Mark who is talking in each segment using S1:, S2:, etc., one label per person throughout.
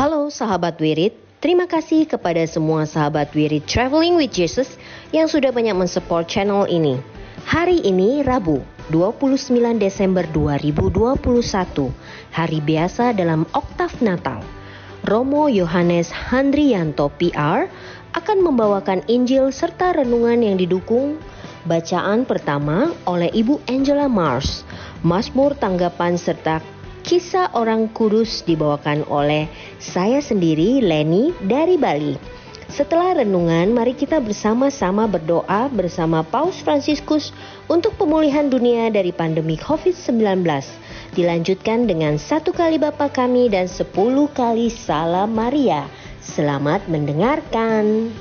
S1: Halo sahabat Wirid, terima kasih kepada semua sahabat Wirid Traveling with Jesus yang sudah banyak mensupport channel ini. Hari ini Rabu, 29 Desember 2021, hari biasa dalam oktav Natal. Romo Yohanes Handrianto PR akan membawakan Injil serta renungan yang didukung bacaan pertama oleh Ibu Angela Mars, Mazmur tanggapan serta Kisah Orang Kudus dibawakan oleh saya sendiri, Leni, dari Bali. Setelah renungan, mari kita bersama-sama berdoa bersama Paus Fransiskus untuk pemulihan dunia dari pandemi COVID-19. Dilanjutkan dengan 1 kali Bapa Kami dan 10 kali Salam Maria. Selamat mendengarkan.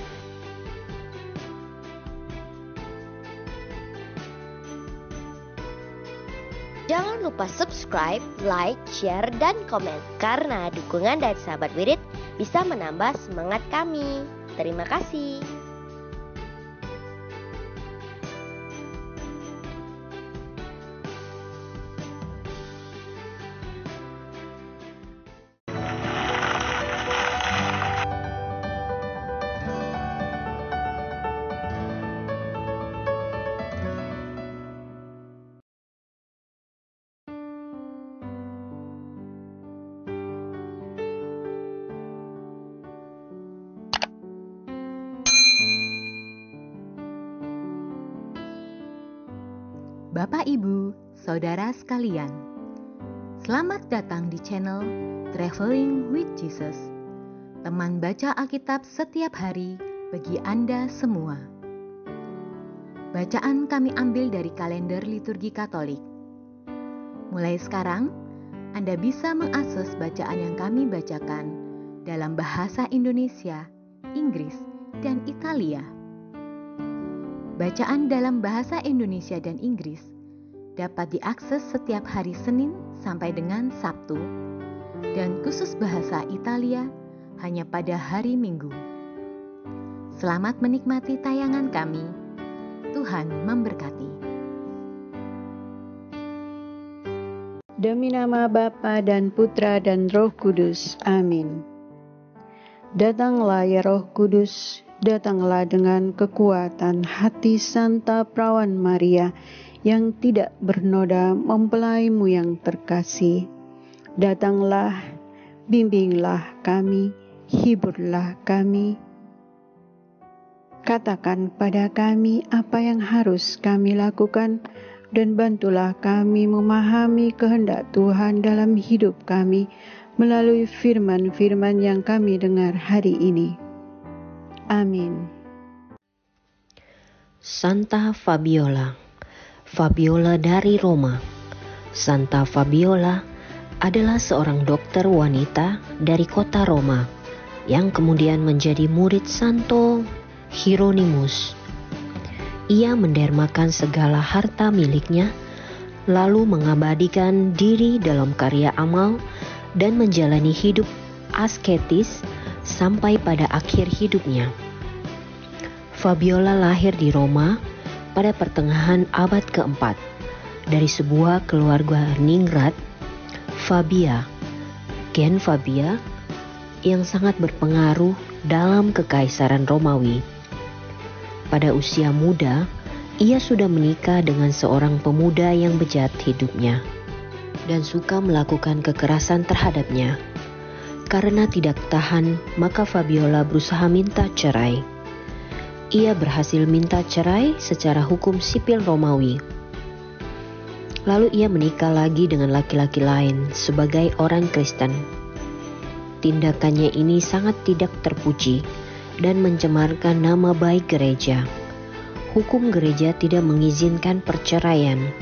S1: Jangan lupa subscribe, like, share, dan komen. Karena dukungan dari sahabat Wirid bisa menambah semangat kami. Terima kasih.
S2: Bapak, Ibu, Saudara sekalian, selamat datang di channel Traveling with Jesus, teman baca Alkitab setiap hari bagi Anda semua. Bacaan kami ambil dari kalender liturgi Katolik. Mulai sekarang, Anda bisa mengakses bacaan yang kami bacakan dalam bahasa Indonesia, Inggris, dan Italia. Bacaan dalam bahasa Indonesia dan Inggris dapat diakses setiap hari Senin sampai dengan Sabtu, dan khusus bahasa Italia hanya pada hari Minggu. Selamat menikmati tayangan kami. Tuhan memberkati.
S3: Demi nama Bapa dan Putra dan Roh Kudus. Amin. Datanglah ya Roh Kudus, datanglah dengan kekuatan hati Santa Perawan Maria yang tidak bernoda mempelaimu yang terkasih. Datanglah, bimbinglah kami, hiburlah kami. Katakan pada kami apa yang harus kami lakukan, dan bantulah kami memahami kehendak Tuhan dalam hidup kami melalui firman-firman yang kami dengar hari ini. Amin.
S1: Santa Fabiola, Fabiola dari Roma. Santa Fabiola adalah seorang dokter wanita dari kota Roma yang kemudian menjadi murid Santo Hieronymus. Ia mendermakan segala harta miliknya, lalu mengabadikan diri dalam karya amal dan menjalani hidup asketis sampai pada akhir hidupnya. Fabiola lahir di Roma pada pertengahan abad keempat dari sebuah keluarga ningrat, Fabia, Gen Fabia, yang sangat berpengaruh dalam kekaisaran Romawi. Pada usia muda, ia sudah menikah dengan seorang pemuda yang bejat hidupnya dan suka melakukan kekerasan terhadapnya. Karena tidak tahan, maka Fabiola berusaha minta cerai. Ia berhasil minta cerai secara hukum sipil Romawi. Lalu ia menikah lagi dengan laki-laki lain sebagai orang Kristen. Tindakannya ini sangat tidak terpuji dan mencemarkan nama baik gereja. Hukum gereja tidak mengizinkan perceraian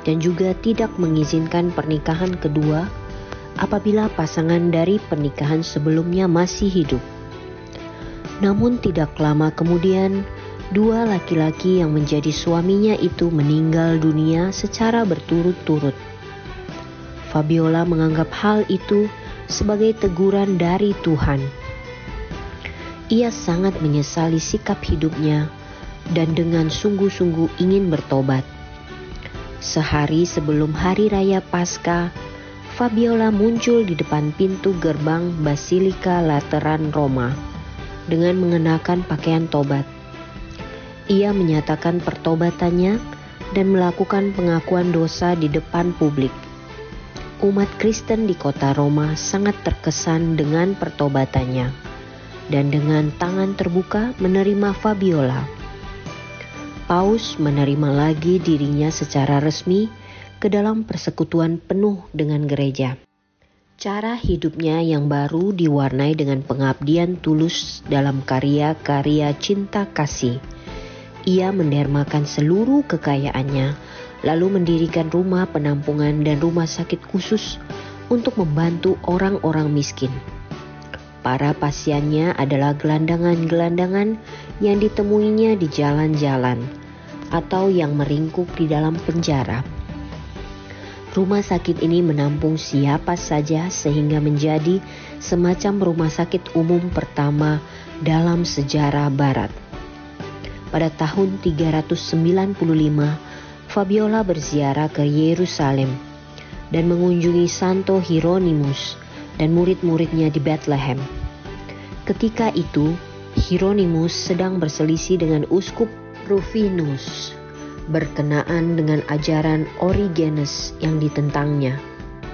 S1: dan juga tidak mengizinkan pernikahan kedua apabila pasangan dari pernikahan sebelumnya masih hidup. Namun tidak lama kemudian, dua laki-laki yang menjadi suaminya itu meninggal dunia secara berturut-turut. Fabiola menganggap hal itu sebagai teguran dari Tuhan. Ia sangat menyesali sikap hidupnya dan dengan sungguh-sungguh ingin bertobat. Sehari sebelum hari raya Paskah, Fabiola muncul di depan pintu gerbang Basilika Lateran Roma dengan mengenakan pakaian tobat. Ia menyatakan pertobatannya dan melakukan pengakuan dosa di depan publik. Umat Kristen di kota Roma sangat terkesan dengan pertobatannya dan dengan tangan terbuka menerima Fabiola. Paus menerima lagi dirinya secara resmi ke dalam persekutuan penuh dengan gereja. Cara hidupnya yang baru diwarnai dengan pengabdian tulus dalam karya-karya cinta kasih. Ia mendermakan seluruh kekayaannya, lalu mendirikan rumah penampungan dan rumah sakit khusus untuk membantu orang-orang miskin. Para pasiennya adalah gelandangan-gelandangan yang ditemuinya di jalan-jalan atau yang meringkuk di dalam penjara. Rumah sakit ini menampung siapa saja sehingga menjadi semacam rumah sakit umum pertama dalam sejarah Barat. Pada tahun 395, Fabiola berziarah ke Yerusalem dan mengunjungi Santo Hieronymus dan murid-muridnya di Bethlehem. Ketika itu, Hieronymus sedang berselisih dengan Uskup Rufinus berkenaan dengan ajaran Origenes yang ditentangnya.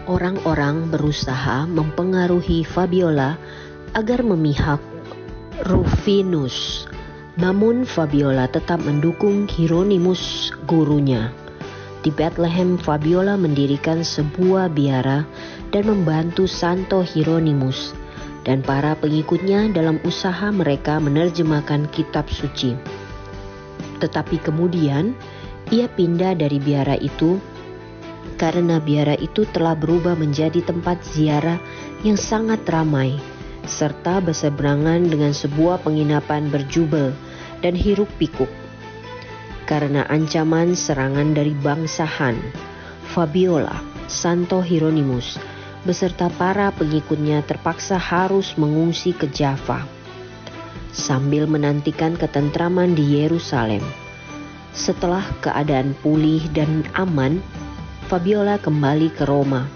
S1: Orang-orang berusaha mempengaruhi Fabiola agar memihak Rufinus, namun Fabiola tetap mendukung Hieronymus gurunya. Di Bethlehem, Fabiola mendirikan sebuah biara dan membantu Santo Hieronymus dan para pengikutnya dalam usaha mereka menerjemahkan kitab suci. Tetapi kemudian ia pindah dari biara itu karena biara itu telah berubah menjadi tempat ziarah yang sangat ramai serta berseberangan dengan sebuah penginapan berjubel dan hiruk pikuk. Karena ancaman serangan dari bangsa Han, Fabiola, Santo Hieronymus beserta para pengikutnya terpaksa harus mengungsi ke Java sambil menantikan ketentraman di Yerusalem. Setelah keadaan pulih dan aman, Fabiola kembali ke Roma,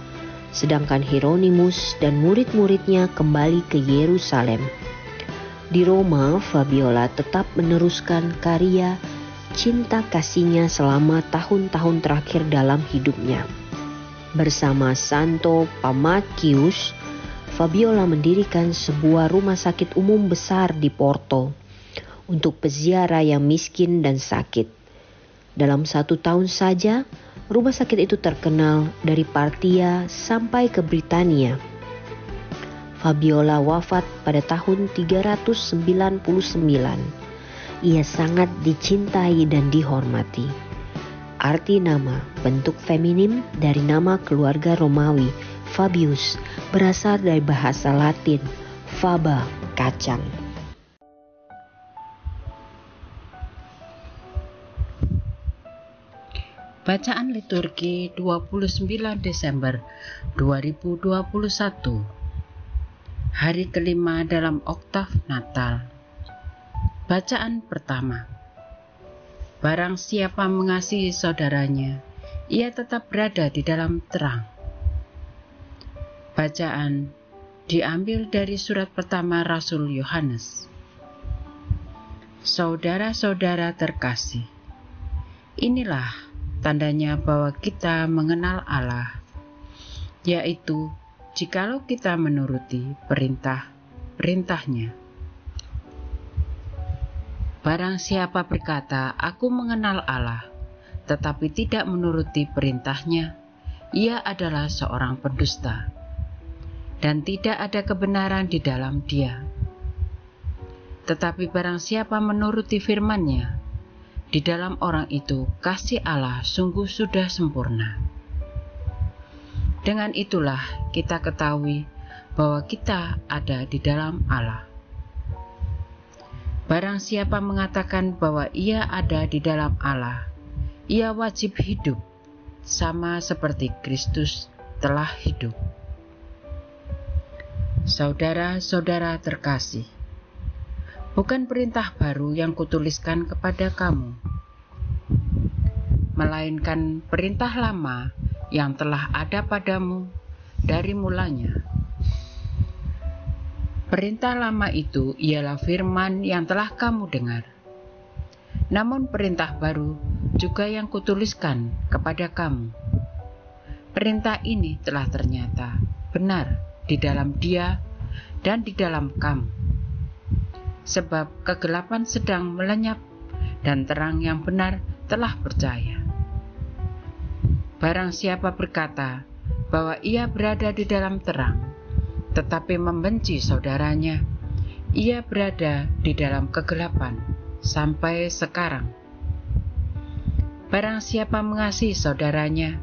S1: sedangkan Hieronymus dan murid-muridnya kembali ke Yerusalem. Di Roma, Fabiola tetap meneruskan karya cinta kasihnya selama tahun-tahun terakhir dalam hidupnya. Bersama Santo Pamachius, Fabiola mendirikan sebuah rumah sakit umum besar di Porto untuk peziarah yang miskin dan sakit. Dalam 1 tahun saja, rumah sakit itu terkenal dari Partia sampai ke Britania. Fabiola wafat pada tahun 399. Ia sangat dicintai dan dihormati. Arti nama bentuk feminim dari nama keluarga Romawi, Fabius, berasal dari bahasa Latin, faba, kacang.
S4: Bacaan liturgi 29 Desember 2021. Hari kelima dalam oktav Natal. Bacaan pertama. Barang siapa mengasihi saudaranya, ia tetap berada di dalam terang. Bacaan diambil dari surat pertama Rasul Yohanes. Saudara-saudara terkasih, inilah tandanya bahwa kita mengenal Allah, yaitu jikalau kita menuruti perintah-perintahnya. Barang siapa berkata, "Aku mengenal Allah," tetapi tidak menuruti perintahnya, ia adalah seorang pendusta, dan tidak ada kebenaran di dalam dia. Tetapi barang siapa menuruti firman-Nya, di dalam orang itu kasih Allah sungguh sudah sempurna. Dengan itulah kita ketahui bahwa kita ada di dalam Allah. Barang siapa mengatakan bahwa ia ada di dalam Allah, ia wajib hidup sama seperti Kristus telah hidup. Saudara-saudara terkasih, bukan perintah baru yang kutuliskan kepada kamu, melainkan perintah lama yang telah ada padamu dari mulanya. Perintah lama itu ialah firman yang telah kamu dengar. Namun perintah baru juga yang kutuliskan kepada kamu. Perintah ini telah ternyata benar di dalam Dia dan di dalam kamu. Sebab kegelapan sedang melenyap dan terang yang benar telah percaya. Barang siapa berkata bahwa ia berada di dalam terang, tetapi membenci saudaranya, ia berada di dalam kegelapan sampai sekarang. Barang siapa mengasihi saudaranya,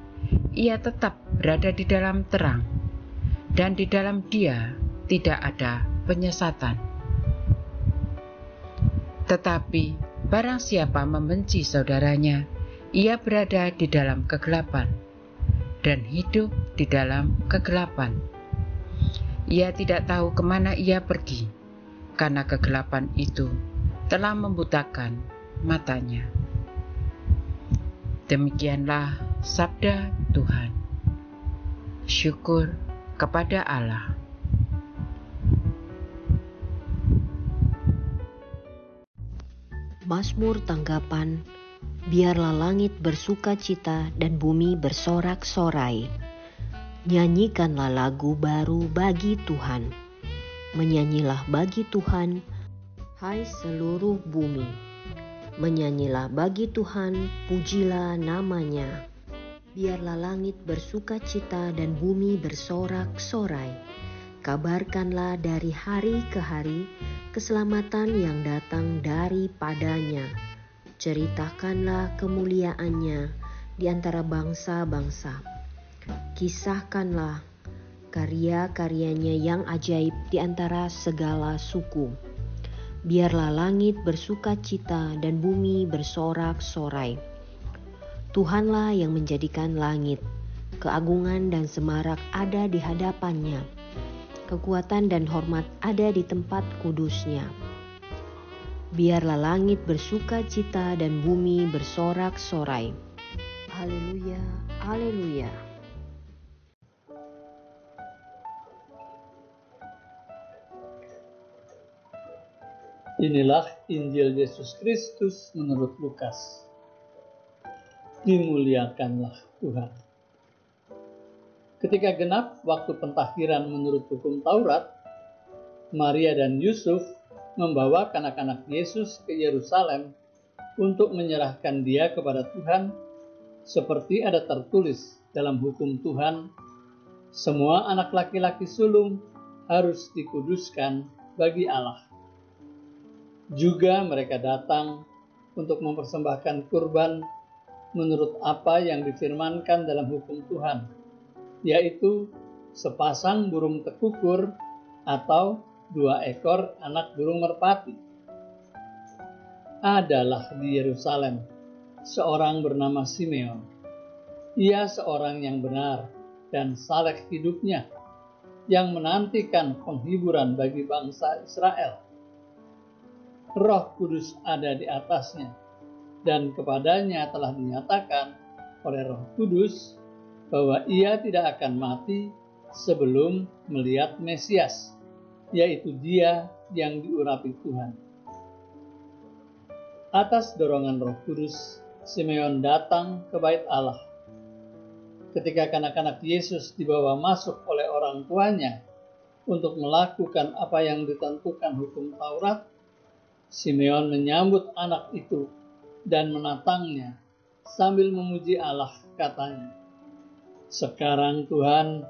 S4: ia tetap berada di dalam terang, dan di dalam dia tidak ada penyesatan. Tetapi barang siapa membenci saudaranya, ia berada di dalam kegelapan, dan hidup di dalam kegelapan. Ia tidak tahu kemana ia pergi, karena kegelapan itu telah membutakan matanya. Demikianlah sabda Tuhan. Syukur kepada Allah.
S1: Mazmur tanggapan, biarlah langit bersuka cita dan bumi bersorak-sorai. Nyanyikanlah lagu baru bagi Tuhan. Menyanyilah bagi Tuhan, hai seluruh bumi. Menyanyilah bagi Tuhan, pujilah namanya. Biarlah langit bersuka cita dan bumi bersorak-sorai. Kabarkanlah dari hari ke hari keselamatan yang datang daripadanya. Ceritakanlah kemuliaannya di antara bangsa-bangsa. Kisahkanlah karya-karyanya yang ajaib di antara segala suku. Biarlah langit bersuka cita dan bumi bersorak-sorai. Tuhanlah yang menjadikan langit, keagungan dan semarak ada di hadapannya. Kekuatan dan hormat ada di tempat kudusnya. Biarlah langit bersuka cita dan bumi bersorak-sorai. Haleluya, haleluya.
S5: Inilah Injil Yesus Kristus menurut Lukas. Dimuliakanlah Tuhan. Ketika genap waktu pentakbiran menurut hukum Taurat, Maria dan Yusuf membawa anak-anak Yesus ke Yerusalem untuk menyerahkan dia kepada Tuhan, seperti ada tertulis dalam hukum Tuhan, semua anak laki-laki sulung harus dikuduskan bagi Allah. Juga mereka datang untuk mempersembahkan kurban menurut apa yang difirmankan dalam hukum Tuhan, yaitu sepasang burung tekukur atau 2 ekor anak burung merpati. Adalah di Yerusalem seorang bernama Simeon. Ia seorang yang benar dan saleh hidupnya, yang menantikan penghiburan bagi bangsa Israel. Roh Kudus ada di atasnya, dan kepadanya telah dinyatakan oleh Roh Kudus bahwa ia tidak akan mati sebelum melihat Mesias, yaitu Dia yang diurapi Tuhan. Atas dorongan Roh Kudus, Simeon datang ke Bait Allah. Ketika anak-anak Yesus dibawa masuk oleh orang tuanya untuk melakukan apa yang ditentukan hukum Taurat, Simeon menyambut anak itu dan menatangnya sambil memuji Allah, katanya, "Sekarang Tuhan,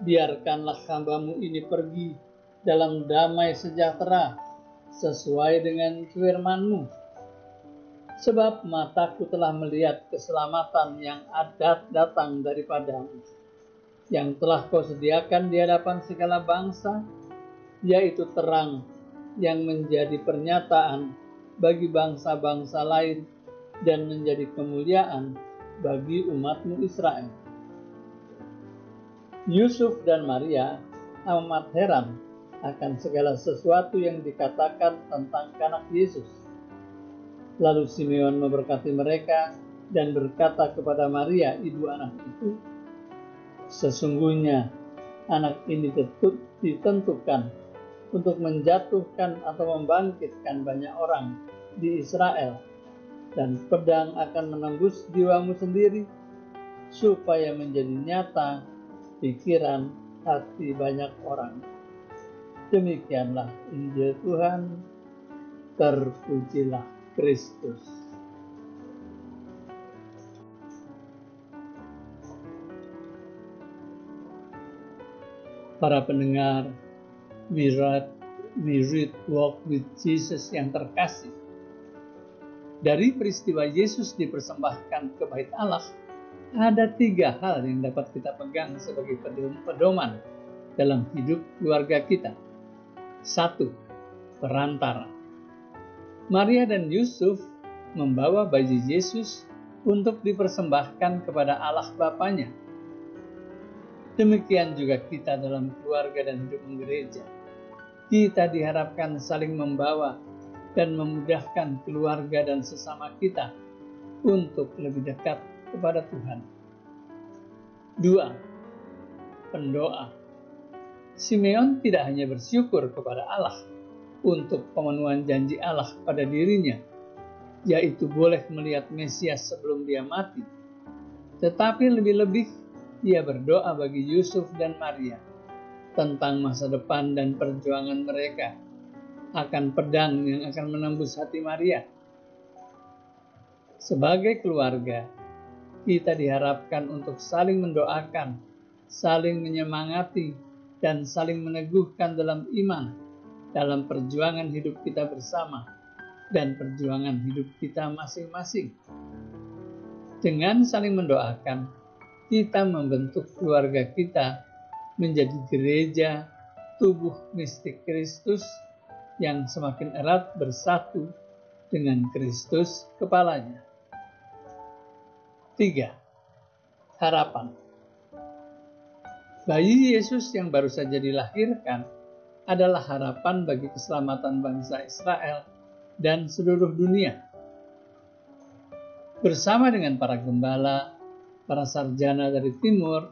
S5: biarkanlah hamba-Mu ini pergi dalam damai sejahtera sesuai dengan firman-Mu. Sebab mataku telah melihat keselamatan yang datang daripada-Mu, yang telah Kau sediakan di hadapan segala bangsa, yaitu terang yang menjadi pernyataan bagi bangsa-bangsa lain dan menjadi kemuliaan bagi umat-Mu Israel." Yusuf dan Maria amat heran akan segala sesuatu yang dikatakan tentang anak Yesus. Lalu Simeon memberkati mereka dan berkata kepada Maria, ibu anak itu, "Sesungguhnya anak ini ditentukan untuk menjatuhkan atau membangkitkan banyak orang di Israel, dan pedang akan menembus jiwamu sendiri, supaya menjadi nyata pikiran hati banyak orang. Demikianlah Injil Tuhan, terpujilah Kristus. Para pendengar, we read Walk with Jesus yang terkasih. Dari peristiwa Yesus dipersembahkan ke Bait Allah, ada 3 hal yang dapat kita pegang sebagai pedoman dalam hidup keluarga kita. 1. Perantara. Maria dan Yusuf membawa bayi Yesus untuk dipersembahkan kepada Allah Bapanya. Demikian juga kita dalam keluarga dan hidup gereja. Kita diharapkan saling membawa dan memudahkan keluarga dan sesama kita untuk lebih dekat kepada Tuhan. 2. Pendoa. Simeon tidak hanya bersyukur kepada Allah untuk pemenuhan janji Allah pada dirinya, yaitu boleh melihat Mesias sebelum dia mati, tetapi lebih-lebih ia berdoa bagi Yusuf dan Maria tentang masa depan dan perjuangan mereka akan pedang yang akan menembus hati Maria. Sebagai keluarga, kita diharapkan untuk saling mendoakan, saling menyemangati, dan saling meneguhkan dalam iman, dalam perjuangan hidup kita bersama dan perjuangan hidup kita masing-masing. Dengan saling mendoakan, kita membentuk keluarga kita menjadi gereja tubuh mistik Kristus yang semakin erat bersatu dengan Kristus kepalanya. 3. Harapan. Bayi Yesus yang baru saja dilahirkan adalah harapan bagi keselamatan bangsa Israel dan seluruh dunia. Bersama dengan para gembala, para sarjana dari timur,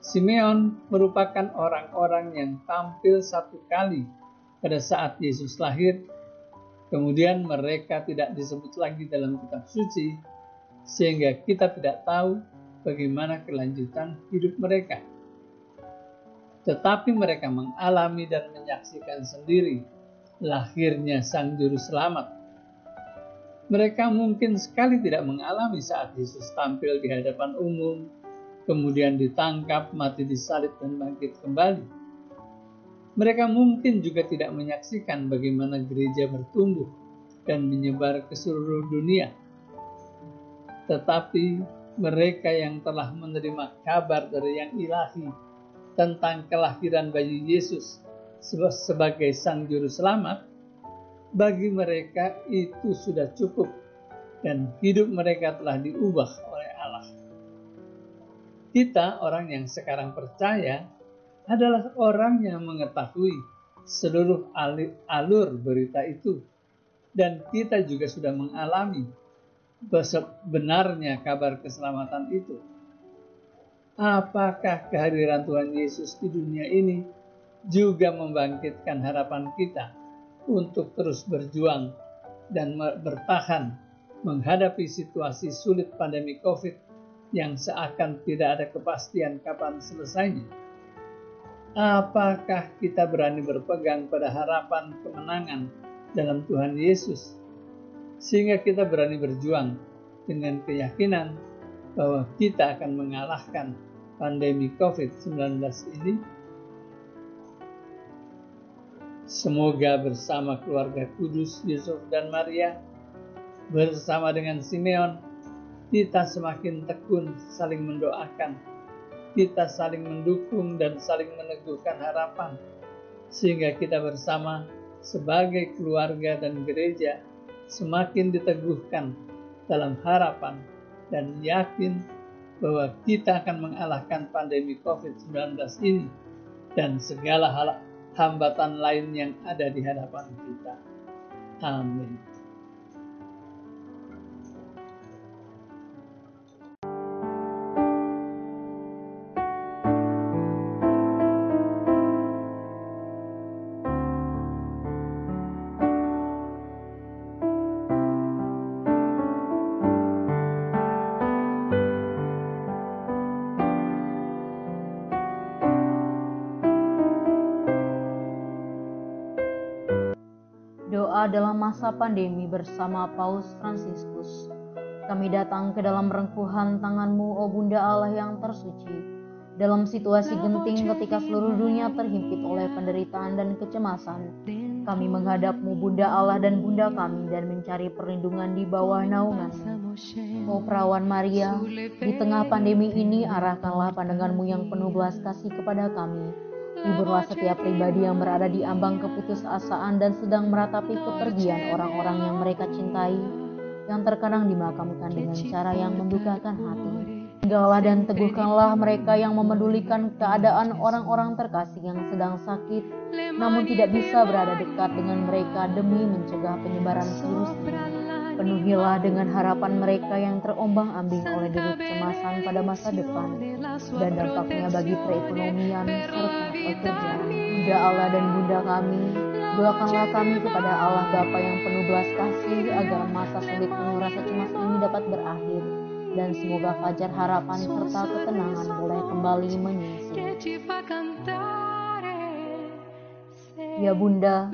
S5: Simeon merupakan orang-orang yang tampil satu kali pada saat Yesus lahir. Kemudian mereka tidak disebut lagi dalam kitab suci, sehingga kita tidak tahu bagaimana kelanjutan hidup mereka. Tetapi mereka mengalami dan menyaksikan sendiri lahirnya Sang Juru Selamat. Mereka mungkin sekali tidak mengalami saat Yesus tampil di hadapan umum, kemudian ditangkap, mati disalib, dan bangkit kembali. Mereka mungkin juga tidak menyaksikan bagaimana gereja bertumbuh dan menyebar ke seluruh dunia. Tetapi mereka yang telah menerima kabar dari yang ilahi tentang kelahiran bayi Yesus sebagai Sang Juru Selamat, bagi mereka itu sudah cukup dan hidup mereka telah diubah oleh Allah. Kita, orang yang sekarang percaya, adalah orang yang mengetahui seluruh alur berita itu, dan kita juga sudah mengalami benarnya kabar keselamatan itu. Apakah kehadiran Tuhan Yesus di dunia ini juga membangkitkan harapan kita untuk terus berjuang dan bertahan menghadapi situasi sulit pandemi COVID yang seakan tidak ada kepastian kapan selesainya? Apakah kita berani berpegang pada harapan kemenangan dalam Tuhan Yesus, sehingga kita berani berjuang dengan keyakinan bahwa kita akan mengalahkan pandemi COVID-19 ini? Semoga bersama keluarga kudus Yusuf dan Maria, bersama dengan Simeon, kita semakin tekun saling mendoakan, kita saling mendukung dan saling meneguhkan harapan, sehingga kita bersama sebagai keluarga dan gereja semakin diteguhkan dalam harapan dan yakin bahwa kita akan mengalahkan pandemi COVID-19 ini dan segala hambatan lain yang ada di hadapan kita. Amin.
S6: Doa dalam masa pandemi bersama Paus Fransiskus. Kami datang ke dalam rengkuhan tangan-Mu, O Bunda Allah yang tersuci. Dalam situasi genting ketika seluruh dunia terhimpit oleh penderitaan dan kecemasan, kami menghadap-Mu, Bunda Allah dan Bunda kami, dan mencari perlindungan di bawah naungan-Mu. O Perawan Maria, di tengah pandemi ini arahkanlah pandangan-Mu yang penuh belas kasih kepada kami. Hiburlah setiap pribadi yang berada di ambang keputusasaan dan sedang meratapi kepergian orang-orang yang mereka cintai, yang terkadang dimakamkan dengan cara yang mendukakan hati. Tinggallah dan teguhkanlah mereka yang memedulikan keadaan orang-orang terkasih yang sedang sakit, namun tidak bisa berada dekat dengan mereka demi mencegah penyebaran virus ini. Penuhilah dengan harapan mereka yang terombang-ambing oleh deru kecemasan pada masa depan dan dampaknya bagi perekonomian serta pekerjaan. Bunda Allah dan Bunda kami, doakanlah kami kepada Allah Bapa yang penuh belas kasih agar masa sulit penuh rasa cemas ini dapat berakhir dan semoga fajar harapan serta ketenangan boleh kembali menyinsil. Ya Bunda,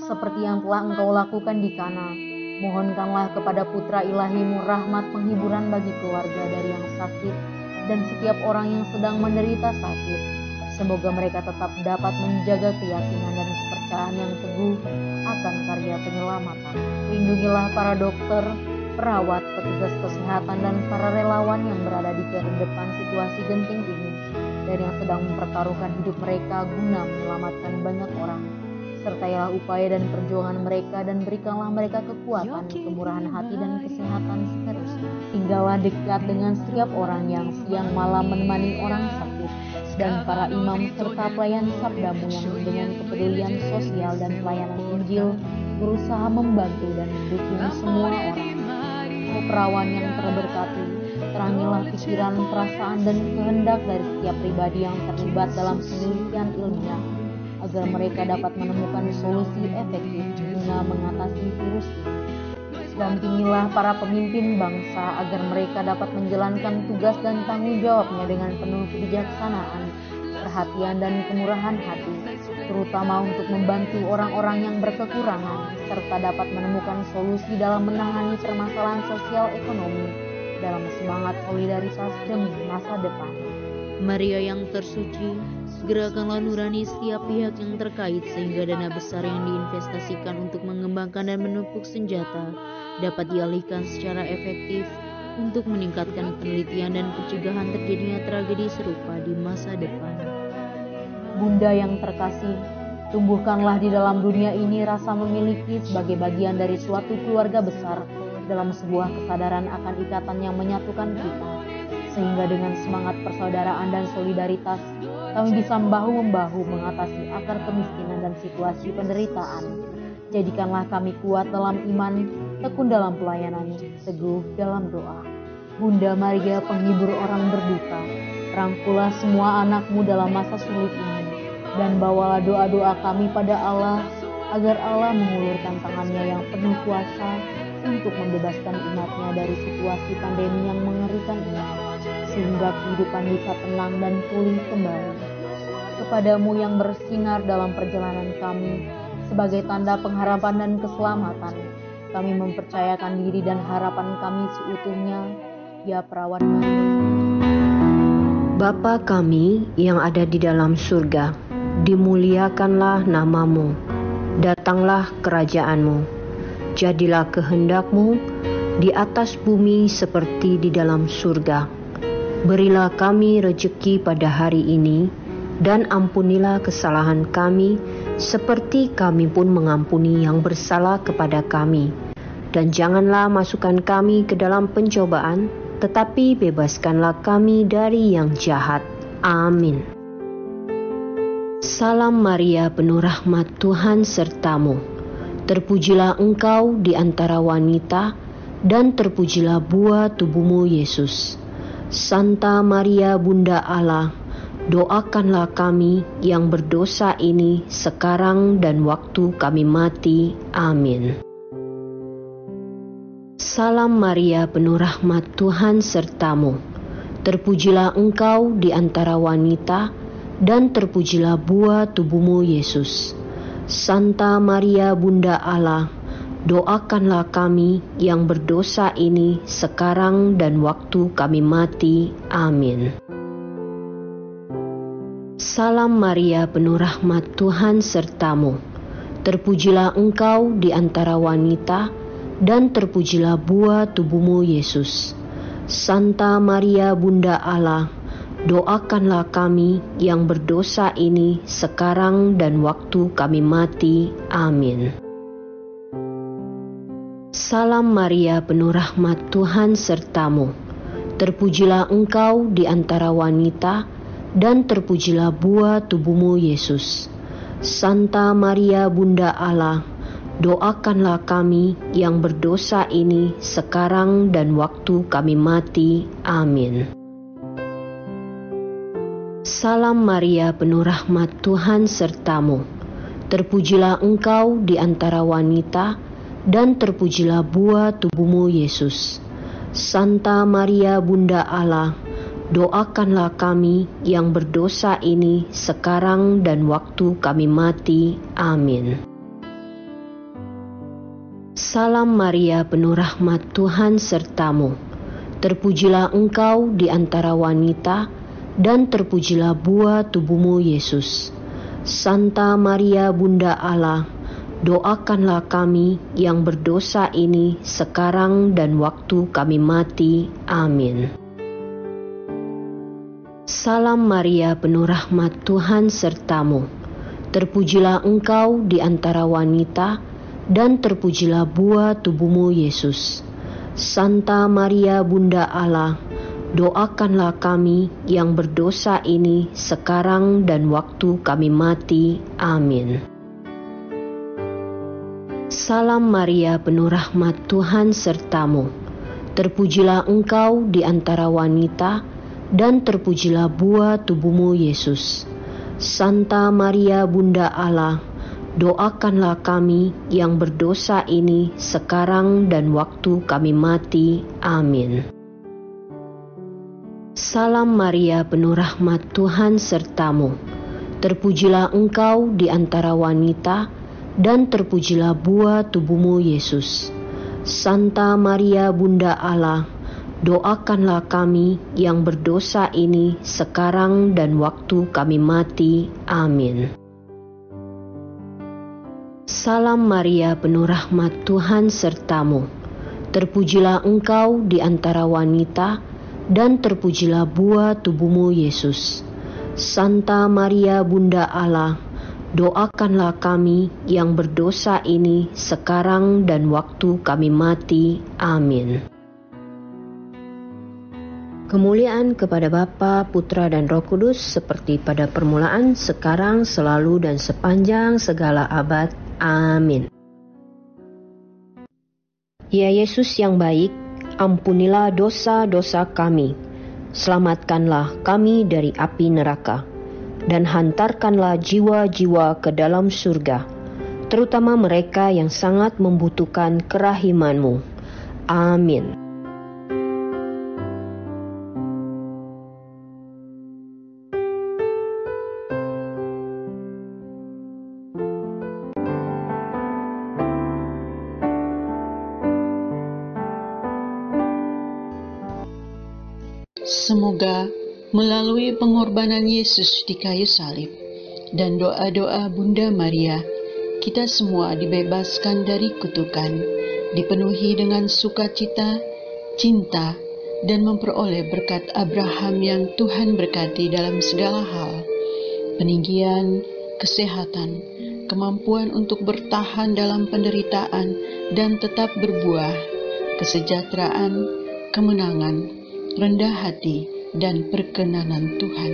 S6: seperti yang telah Engkau lakukan di Kana, mohonkanlah kepada Putra Ilahi-Mu rahmat penghiburan bagi keluarga dari yang sakit dan setiap orang yang sedang menderita sakit. Semoga mereka tetap dapat menjaga keyakinan dan kepercayaan yang teguh akan karya penyelamatan. Lindungilah para dokter, perawat, petugas kesehatan, dan para relawan yang berada di garda depan situasi genting ini dan yang sedang mempertaruhkan hidup mereka guna menyelamatkan banyak orang. Sertailah upaya dan perjuangan mereka dan berikanlah mereka kekuatan, kemurahan hati, dan kesehatan seterusnya. Tinggallah dekat dengan setiap orang yang siang malam menemani orang sakit dan para imam serta pelayan sabda-Mu yang dengan kepedulian sosial dan pelayanan Injil berusaha membantu dan mendukung semua orang. O Perawan yang terberkati, terangilah pikiran, perasaan, dan kehendak dari setiap pribadi yang terlibat dalam penelitian ilmiah, agar mereka dapat menemukan solusi efektif guna mengatasi virus ini. Dampingilah para pemimpin bangsa agar mereka dapat menjalankan tugas dan tanggung jawabnya dengan penuh kebijaksanaan, perhatian, dan kemurahan hati, terutama untuk membantu orang-orang yang berkekurangan, serta dapat menemukan solusi dalam menangani permasalahan sosial ekonomi dalam semangat solidaritas demi masa depan.
S7: Maria yang tersuci, gerakanlah nurani setiap pihak yang terkait sehingga dana besar yang diinvestasikan untuk mengembangkan dan menumpuk senjata dapat dialihkan secara efektif untuk meningkatkan penelitian dan pencegahan terjadinya tragedi serupa di masa depan.
S6: Bunda yang terkasih, tumbuhkanlah di dalam dunia ini rasa memiliki sebagai bagian dari suatu keluarga besar dalam sebuah kesadaran akan ikatan yang menyatukan kita, sehingga dengan semangat persaudaraan dan solidaritas kami bisa bahu-membahu mengatasi akar kemiskinan dan situasi penderitaan. Jadikanlah kami kuat dalam iman, tekun dalam pelayanan, teguh dalam doa. Bunda Maria, penghibur orang berduka, rangkulah semua anak-Mu dalam masa sulit ini, dan bawalah doa-doa kami pada Allah, agar Allah mengulurkan tangannya yang penuh kuasa untuk membebaskan umat-Nya dari situasi pandemi yang mengerikan ini, sehingga kehidupan bisa tenang dan pulih kembali. Kepada-Mu yang bersinar dalam perjalanan kami, sebagai tanda pengharapan dan keselamatan, kami mempercayakan diri dan harapan kami seutuhnya, ya Perawan Maria.
S1: Bapa kami yang ada di dalam surga, dimuliakanlah nama-Mu, datanglah kerajaan-Mu, jadilah kehendak-Mu di atas bumi seperti di dalam surga. Berilah kami rejeki pada hari ini, dan ampunilah kesalahan kami, seperti kami pun mengampuni yang bersalah kepada kami. Dan janganlah masukkan kami ke dalam pencobaan, tetapi bebaskanlah kami dari yang jahat. Amin. Salam Maria, penuh rahmat, Tuhan serta-Mu. Terpujilah Engkau di antara wanita, dan terpujilah buah tubuh-Mu, Yesus. Santa Maria, Bunda Allah, doakanlah kami yang berdosa ini sekarang dan waktu kami mati. Amin. Salam Maria, penuh rahmat, Tuhan serta-Mu. Terpujilah Engkau di antara wanita, dan terpujilah buah tubuh-Mu, Yesus. Santa Maria Bunda Allah, doakanlah kami yang berdosa ini sekarang dan waktu kami mati. Amin. Salam Maria, penuh rahmat, Tuhan sertamu. Terpujilah engkau di antara wanita, dan terpujilah buah tubuhmu, Yesus. Santa Maria Bunda Allah, doakanlah kami yang berdosa ini sekarang dan waktu kami mati. Amin. Salam Maria, penuh rahmat, Tuhan sertamu. Terpujilah engkau di antara wanita, dan terpujilah buah tubuhmu, Yesus. Santa Maria Bunda Allah, doakanlah kami yang berdosa ini sekarang dan waktu kami mati. Amin. Salam Maria, penuh rahmat, Tuhan sertamu. Terpujilah engkau di antara wanita, dan terpujilah buah tubuhmu, Yesus. Santa Maria Bunda Allah, doakanlah kami yang berdosa ini sekarang dan waktu kami mati. Amin. Salam Maria, penuh rahmat, Tuhan sertamu. Terpujilah engkau di antara wanita, dan terpujilah buah tubuhmu, Yesus. Santa Maria Bunda Allah, doakanlah kami yang berdosa ini sekarang dan waktu kami mati. Amin. Salam Maria, penuh rahmat, Tuhan sertamu. Terpujilah engkau di antara wanita, dan terpujilah buah tubuhmu, Yesus. Santa Maria Bunda Allah, doakanlah kami yang berdosa ini sekarang dan waktu kami mati. Amin. Salam Maria, penuh rahmat, Tuhan sertamu. Terpujilah engkau di antara wanita, dan terpujilah buah tubuhmu, Yesus. Santa Maria Bunda Allah, doakanlah kami yang berdosa ini sekarang dan waktu kami mati. Amin. Salam Maria, penuh rahmat, Tuhan sertamu. Terpujilah engkau di antara wanita, dan terpujilah buah tubuhmu, Yesus. Santa Maria Bunda Allah, doakanlah kami yang berdosa ini sekarang dan waktu kami mati. Amin. Salam Maria, penuh rahmat, Tuhan sertamu. Terpujilah engkau di antara wanita, dan terpujilah buah tubuhmu, Yesus. Santa Maria Bunda Allah, doakanlah kami yang berdosa ini sekarang dan waktu kami mati. Amin. Kemuliaan kepada Bapa, Putra, dan Roh Kudus, seperti pada permulaan, sekarang, selalu, dan sepanjang segala abad. Amin. Ya Yesus yang baik, ampunilah dosa-dosa kami, selamatkanlah kami dari api neraka, dan hantarkanlah jiwa-jiwa ke dalam surga, terutama mereka yang sangat membutuhkan kerahiman-Mu. Amin.
S3: Semoga melalui pengorbanan Yesus di kayu salib dan doa-doa Bunda Maria, kita semua dibebaskan dari kutukan, dipenuhi dengan sukacita, cinta, dan memperoleh berkat Abraham yang Tuhan berkati dalam segala hal, peninggian, kesehatan, kemampuan untuk bertahan dalam penderitaan dan tetap berbuah, kesejahteraan, kemenangan, rendah hati, dan perkenanan Tuhan.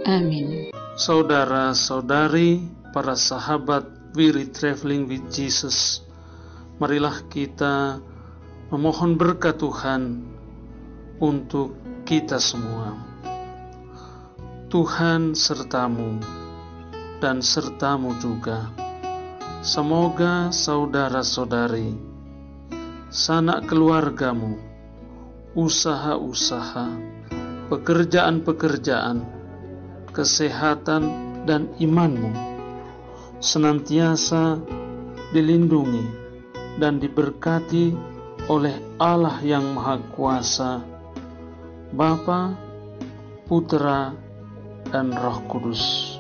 S3: Amin.
S8: Saudara-saudari, para sahabat Weary Traveling with Jesus, marilah kita memohon berkat Tuhan untuk kita semua. Tuhan sertamu dan sertamu juga. Semoga saudara-saudari, sanak keluargamu, usaha-usaha, pekerjaan-pekerjaan, kesehatan, dan imanmu senantiasa dilindungi dan diberkati oleh Allah yang Maha Kuasa, Bapa, Putra, dan Roh Kudus.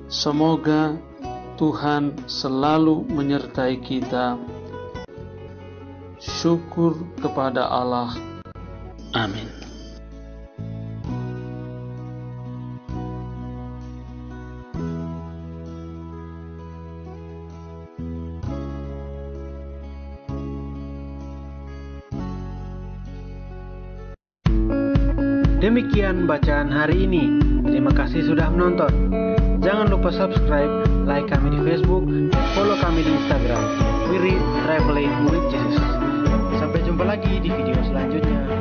S8: Semoga Tuhan selalu menyertai kita. Syukur kepada Allah. Amin.
S9: Demikian bacaan hari ini. Terima kasih sudah menonton. Jangan lupa subscribe, like kami di Facebook, dan follow kami di Instagram. We read Traveling with Jesus. Sampai jumpa lagi di video selanjutnya.